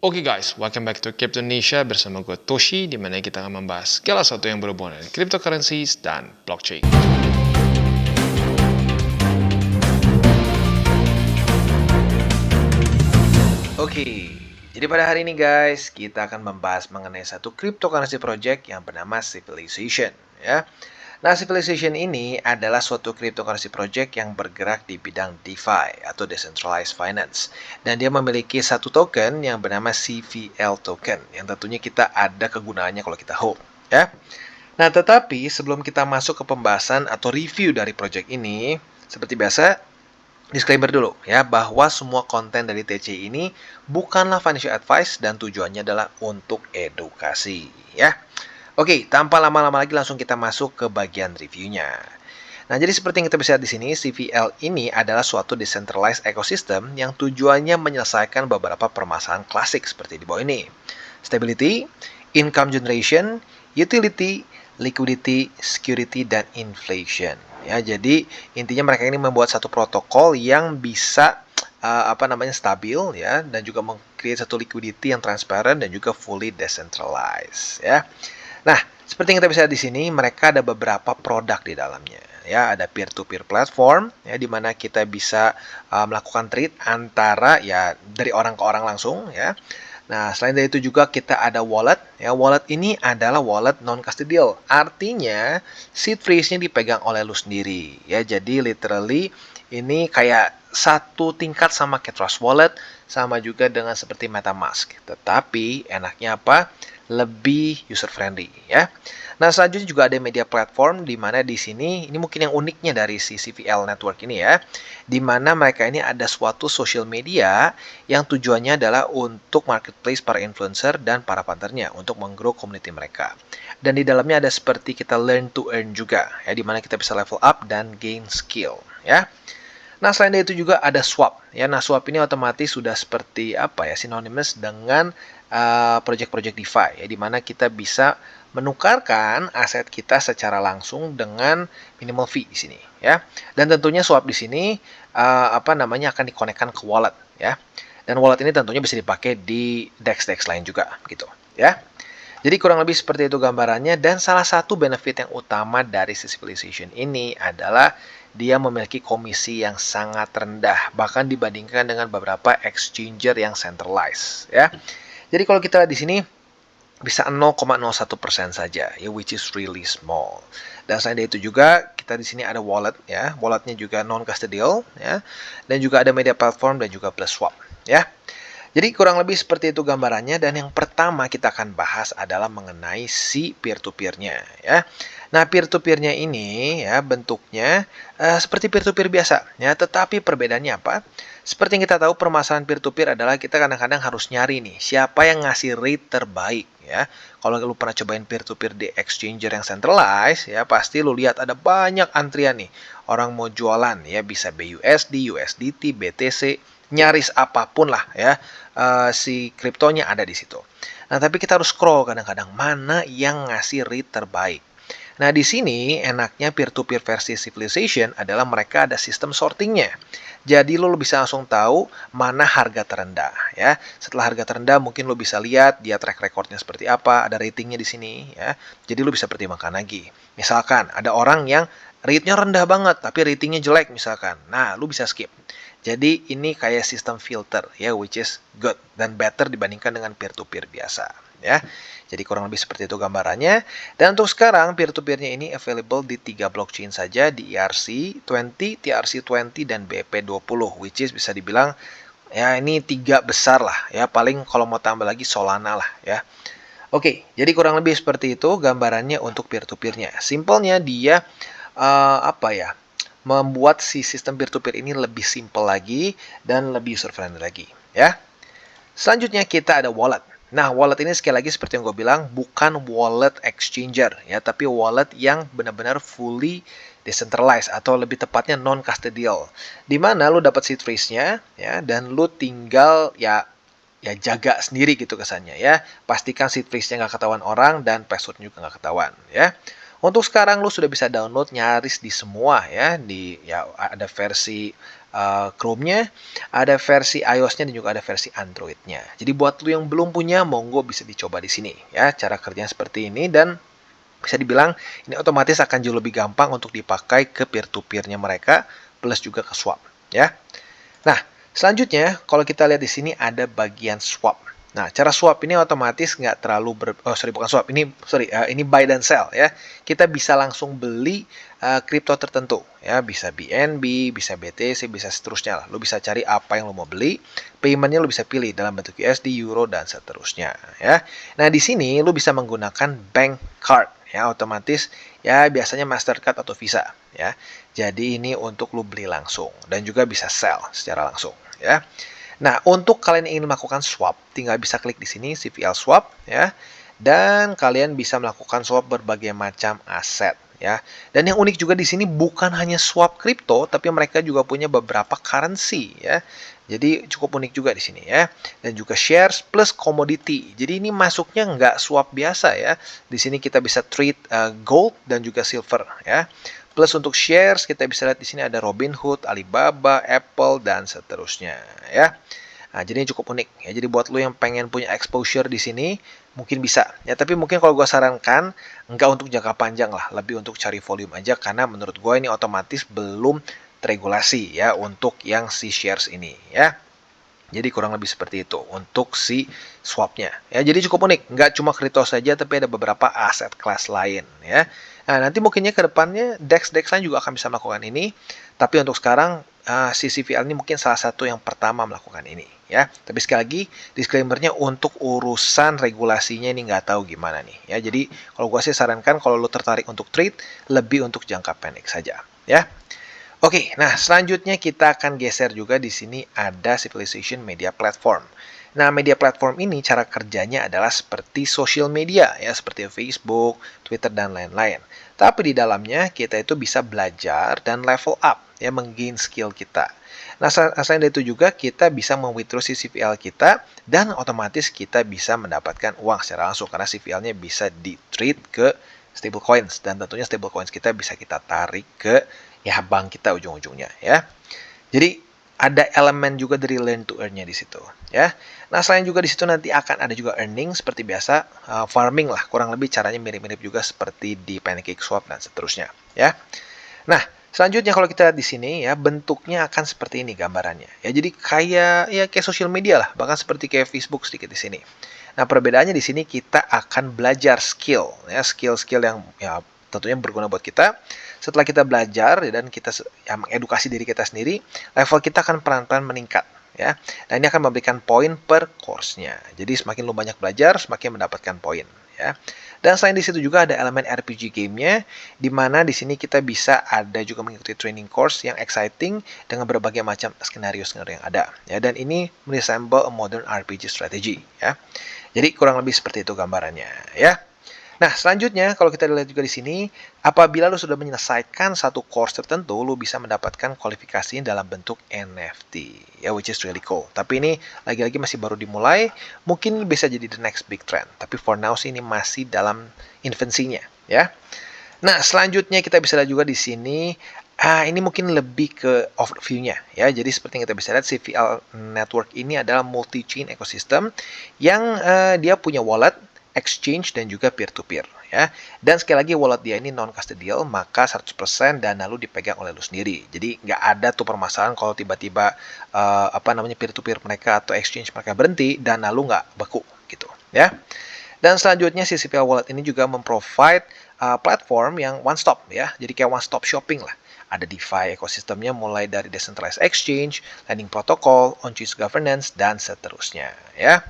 Oke guys, welcome back to Crypto Indonesia bersama gue Toshi, di mana kita akan membahas segala sesuatu yang berhubungan dengan cryptocurrencies dan blockchain. Oke, jadi pada hari ini guys, kita akan membahas mengenai satu cryptocurrency project yang bernama Civilization, ya. Nah, Civilization ini adalah suatu cryptocurrency project yang bergerak di bidang DeFi atau Decentralized Finance. Dan dia memiliki satu token yang bernama CVL token, yang tentunya kita ada kegunaannya kalau kita hold, ya. Nah, tetapi sebelum kita masuk ke pembahasan atau review dari project ini, seperti biasa, disclaimer dulu ya, bahwa semua konten dari TC ini bukanlah financial advice dan tujuannya adalah untuk edukasi, ya. Oke, tanpa lama-lama lagi langsung kita masuk ke bagian reviewnya. Nah, jadi seperti yang kita bisa lihat di sini, CVL ini adalah suatu decentralized ecosystem yang tujuannya menyelesaikan beberapa permasalahan klasik seperti di bawah ini. Stability, income generation, utility, liquidity, security, dan inflation. Ya, jadi intinya mereka ini membuat satu protokol yang bisa stabil ya, dan juga meng-create satu liquidity yang transparent dan juga fully decentralized ya. Nah, seperti yang kita bisa lihat di sini, mereka ada beberapa produk di dalamnya. Ya, ada peer-to-peer platform, ya, di mana kita bisa melakukan trade antara ya dari orang ke orang langsung, ya. Nah, selain dari itu juga kita ada wallet. Ya, wallet ini adalah wallet non-custodial. Artinya, seed phrase-nya dipegang oleh lu sendiri. Ya, jadi literally ini kayak satu tingkat sama kayak Trust Wallet, sama juga dengan seperti MetaMask. Tetapi enaknya apa? Lebih user friendly, ya. Nah, selanjutnya juga ada media platform, di mana di sini ini mungkin yang uniknya dari si CVL network ini ya, di mana mereka ini ada suatu social media yang tujuannya adalah untuk marketplace para influencer dan para partnernya untuk menggrow community mereka. Dan di dalamnya ada seperti kita learn to earn juga, ya, di mana kita bisa level up dan gain skill, ya. Nah, selain dari itu juga ada swap. Ya, nah swap ini otomatis sudah seperti apa ya, synonymous dengan project-project DeFi, ya, di mana kita bisa menukarkan aset kita secara langsung dengan minimal fee di sini, ya. Dan tentunya swap di sini akan dikonekkan ke wallet, ya. Dan wallet ini tentunya bisa dipakai di DEX lain juga, gitu, ya. Jadi kurang lebih seperti itu gambarannya, dan salah satu benefit yang utama dari Civilization ini adalah dia memiliki komisi yang sangat rendah, bahkan dibandingkan dengan beberapa exchanger yang centralized, ya. Jadi kalau kita lihat di sini bisa 0,01% saja, ya, which is really small. Dan selain dari itu juga kita di sini ada wallet, ya. Walletnya juga non custodial, ya. Dan juga ada media platform dan juga plus swap, ya. Jadi kurang lebih seperti itu gambarannya, dan yang pertama kita akan bahas adalah mengenai si peer-to-peer-nya, ya. Nah, peer-to-peer-nya ini ya bentuknya seperti peer-to-peer biasa, ya, tetapi perbedaannya apa? Seperti yang kita tahu, permasalahan peer-to-peer adalah kita kadang-kadang harus nyari nih siapa yang ngasih rate terbaik, ya. Kalau lu pernah cobain peer-to-peer di exchanger yang centralized, ya, pasti lu lihat ada banyak antrian nih. Orang mau jualan, ya, bisa BUSD, USDT, BTC, nyaris apapun lah, ya, si kriptonya ada di situ. Nah, tapi kita harus scroll kadang-kadang mana yang ngasih rate terbaik. Nah, di sini enaknya peer-to-peer versi Civilization adalah mereka ada sistem sortingnya. Jadi lo bisa langsung tahu mana harga terendah, ya. Setelah harga terendah mungkin lo bisa lihat dia track recordnya seperti apa, ada ratingnya di sini, ya. Jadi lo bisa pertimbangkan lagi. Misalkan ada orang yang rate-nya rendah banget tapi ratingnya jelek misalkan. Nah, lo bisa skip. Jadi ini kayak sistem filter, ya, which is good dan better dibandingkan dengan peer-to-peer biasa, ya. Jadi kurang lebih seperti itu gambarannya. Dan untuk sekarang peer-to-peer-nya ini available di 3 blockchain saja, di ERC20, TRC20, dan BP20, which is bisa dibilang ya ini 3 besar lah, ya. Paling kalau mau tambah lagi Solana lah, ya. Oke, jadi kurang lebih seperti itu gambarannya untuk peer-to-peer-nya. Simpelnya dia membuat si sistem peer-to-peer ini lebih simple lagi dan lebih user friendly lagi, ya. Selanjutnya kita ada wallet. Nah, wallet ini sekali lagi seperti yang gue bilang, bukan wallet exchanger, ya, tapi wallet yang benar-benar fully decentralized atau lebih tepatnya non custodial. Di mana lu dapat seed phrase-nya, ya, dan lu tinggal ya jaga sendiri gitu kesannya, ya. Pastikan seed phrase-nya nggak ketahuan orang dan password juga nggak ketahuan, ya. Untuk sekarang lu sudah bisa download nyaris di semua, ya, ada versi Chrome-nya, ada versi iOS-nya dan juga ada versi Android-nya. Jadi buat lu yang belum punya, monggo bisa dicoba di sini ya. Cara kerjanya seperti ini dan bisa dibilang ini otomatis akan jauh lebih gampang untuk dipakai ke peer-to-peer-nya mereka plus juga ke swap ya. Nah, selanjutnya kalau kita lihat di sini ada bagian swap. Nah, cara swap ini otomatis nggak terlalu bukan swap, ini buy dan sell ya. Kita bisa langsung beli kripto tertentu ya, bisa BNB, bisa BTC, bisa seterusnya lah. Lu bisa cari apa yang lu mau beli, paymentnya lu bisa pilih dalam bentuk USD, Euro dan seterusnya ya. Nah, di sini lu bisa menggunakan bank card ya, otomatis ya biasanya Mastercard atau Visa ya. Jadi ini untuk lu beli langsung dan juga bisa sell secara langsung ya. Nah, untuk kalian yang ingin melakukan swap, tinggal bisa klik di sini CVL swap ya. Dan kalian bisa melakukan swap berbagai macam aset ya. Dan yang unik juga di sini bukan hanya swap kripto, tapi mereka juga punya beberapa currency ya. Jadi cukup unik juga di sini ya. Dan juga shares plus commodity. Jadi ini masuknya nggak swap biasa ya. Di sini kita bisa trade gold dan juga silver ya. Plus untuk shares kita bisa lihat di sini ada Robinhood, Alibaba, Apple dan seterusnya ya. Nah, jadi ini cukup unik ya. Jadi buat lo yang pengen punya exposure di sini mungkin bisa ya. Tapi mungkin kalau gue sarankan nggak untuk jangka panjang lah, lebih untuk cari volume aja karena menurut gue ini otomatis belum teregulasi ya untuk yang si shares ini ya. Jadi kurang lebih seperti itu untuk si swapnya. Ya, jadi cukup unik. Nggak cuma kripto saja, tapi ada beberapa aset kelas lain. Ya. Nah, nanti mungkinnya ke depannya DEX lain juga akan bisa melakukan ini. Tapi untuk sekarang si CVL ini mungkin salah satu yang pertama melakukan ini. Ya, tapi sekali lagi disclaimer-nya untuk urusan regulasinya ini nggak tahu gimana nih. Ya, jadi kalau gue sih sarankan kalau lo tertarik untuk trade lebih untuk jangka pendek saja. Ya. Oke, nah selanjutnya kita akan geser juga di sini ada Civilization Media Platform. Nah, media platform ini cara kerjanya adalah seperti social media ya, seperti Facebook, Twitter dan lain-lain. Tapi di dalamnya kita itu bisa belajar dan level up ya, menggain skill kita. Nah, selain dari itu juga kita bisa mewithdraw si CVL kita dan otomatis kita bisa mendapatkan uang secara langsung karena CVL-nya bisa di-trade ke stablecoins dan tentunya stablecoins kita bisa kita tarik ke ya bank kita ujung-ujungnya ya. Jadi ada elemen juga dari learn to earn-nya di situ ya. Nah, selain juga di situ nanti akan ada juga earning seperti biasa, farming lah, kurang lebih caranya mirip-mirip juga seperti di PancakeSwap dan seterusnya ya. Nah, selanjutnya kalau kita lihat di sini ya, bentuknya akan seperti ini gambarannya ya. Jadi kayak social media lah, bahkan seperti kayak Facebook sedikit di sini. Nah, perbedaannya di sini kita akan belajar skill ya, skill-skill yang ya tentunya berguna buat kita. Setelah kita belajar dan kita ya, mengedukasi diri kita sendiri, level kita akan pelan-pelan meningkat ya. Dan ini akan memberikan poin per course-nya. Jadi semakin lu banyak belajar, semakin mendapatkan poin ya. Dan selain di situ juga ada elemen RPG game-nya, di mana di sini kita bisa ada juga mengikuti training course yang exciting dengan berbagai macam skenario-skenario yang ada ya. Dan ini resemble a modern RPG strategy ya. Jadi kurang lebih seperti itu gambarannya ya. Nah, selanjutnya kalau kita lihat juga di sini, apabila lu sudah menyelesaikan satu course tertentu, lu bisa mendapatkan kualifikasi dalam bentuk NFT, ya, which is really cool. Tapi ini lagi-lagi masih baru dimulai, mungkin bisa jadi the next big trend. Tapi for now sih ini masih dalam infansinya, ya. Nah, selanjutnya kita bisa lihat juga di sini, ini mungkin lebih ke overview-nya, ya. Jadi seperti yang kita bisa lihat, CVL Network ini adalah multi-chain ecosystem yang dia punya wallet, exchange dan juga peer-to-peer ya. Dan sekali lagi wallet dia ini non-custodial, maka 100% dana lu dipegang oleh lu sendiri. Jadi nggak ada tuh permasalahan kalau tiba-tiba peer-to-peer mereka atau exchange mereka berhenti, dana lu nggak beku gitu ya. Dan selanjutnya si CVL Wallet ini juga memprovide platform yang one stop ya. Jadi kayak one stop shopping lah. Ada DeFi ekosistemnya mulai dari decentralized exchange, lending protocol, on-chain governance dan seterusnya ya.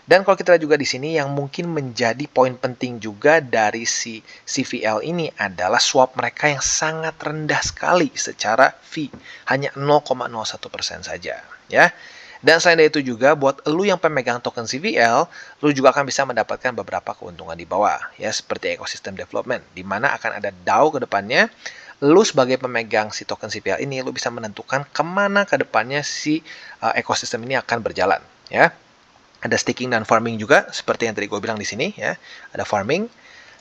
Dan kalau kita lihat juga di sini yang mungkin menjadi poin penting juga dari si CVL ini adalah swap mereka yang sangat rendah sekali secara fee, hanya 0,01% saja, ya. Dan selain dari itu juga buat lu yang pemegang token CVL, lu juga akan bisa mendapatkan beberapa keuntungan di bawah, ya, seperti ekosistem development, di mana akan ada DAO ke depannya. Lu sebagai pemegang si token CVL ini, lu bisa menentukan kemana ke depannya si ekosistem ini akan berjalan, ya. Ada staking dan farming juga, seperti yang tadi gue bilang di sini ya. Ada farming.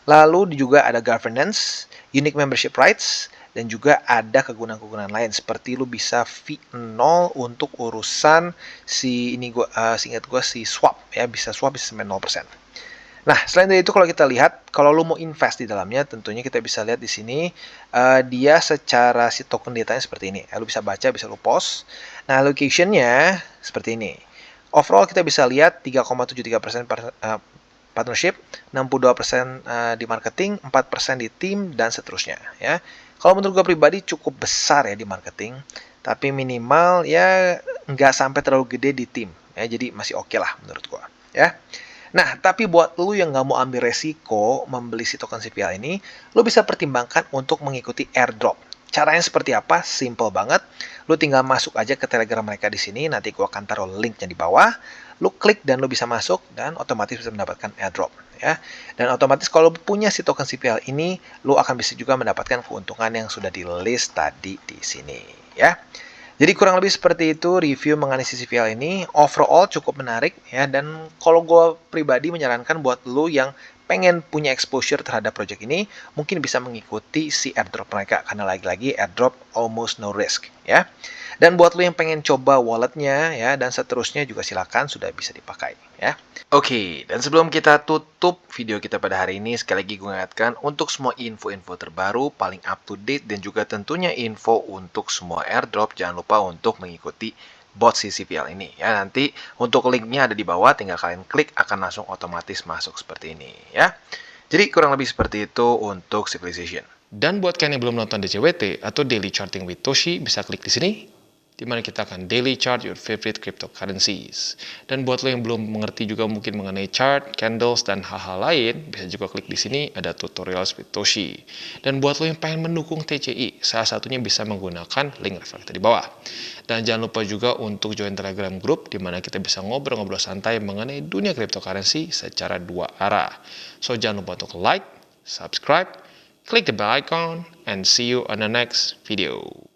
Lalu juga ada governance, unique membership rights, dan juga ada kegunaan-kegunaan lain seperti lu bisa fee 0 untuk urusan si ini seingat gua si swap ya, bisa swap bisa sampai 0%. Nah, selain dari itu kalau kita lihat, kalau lu mau invest di dalamnya, tentunya kita bisa lihat di sini dia secara si token datanya seperti ini. Lu bisa baca, bisa lu pause. Nah, allocation-nya seperti ini. Overall kita bisa lihat 3,73% partnership, 62% di marketing, 4% di tim, dan seterusnya ya. Kalau menurut gue pribadi cukup besar ya di marketing, tapi minimal ya nggak sampai terlalu gede di tim ya, jadi masih oke lah menurut gue ya. Nah, tapi buat lu yang nggak mau ambil resiko membeli si token CPL ini, lu bisa pertimbangkan untuk mengikuti airdrop. Caranya seperti apa? Simple banget. Lu tinggal masuk aja ke Telegram mereka di sini, nanti gua akan taruh linknya di bawah. Lu klik dan lu bisa masuk dan otomatis bisa mendapatkan airdrop ya. Dan otomatis kalau lu punya si token CPL ini, lu akan bisa juga mendapatkan keuntungan yang sudah di list tadi di sini ya. Jadi kurang lebih seperti itu review mengenai CCVL ini. Overall cukup menarik ya, dan kalau gue pribadi menyarankan buat lo yang pengen punya exposure terhadap project ini, mungkin bisa mengikuti si airdrop mereka, karena lagi-lagi airdrop almost no risk ya. Dan buat lo yang pengen coba walletnya ya dan seterusnya juga silakan, sudah bisa dipakai ya. Oke, dan sebelum kita tutup video kita pada hari ini, sekali lagi gue ingatkan untuk semua info-info terbaru, paling up to date, dan juga tentunya info untuk semua airdrop, jangan lupa untuk mengikuti bot CCVL ini ya. Nanti untuk linknya ada di bawah, tinggal kalian klik akan langsung otomatis masuk seperti ini ya. Jadi kurang lebih seperti itu untuk Civilization. Dan buat kalian yang belum nonton DCWT atau Daily Charting with Toshi, bisa klik di sini, di mana kita akan daily chart your favorite cryptocurrencies. Dan buat lo yang belum mengerti juga mungkin mengenai chart, candles, dan hal-hal lain, bisa juga klik di sini, ada tutorials with Toshi. Dan buat lo yang pengen mendukung TCI, salah satunya bisa menggunakan link referensi di bawah. Dan jangan lupa juga untuk join Telegram group, di mana kita bisa ngobrol-ngobrol santai mengenai dunia cryptocurrency secara dua arah. So jangan lupa untuk like, subscribe, click the bell icon, and see you on the next video.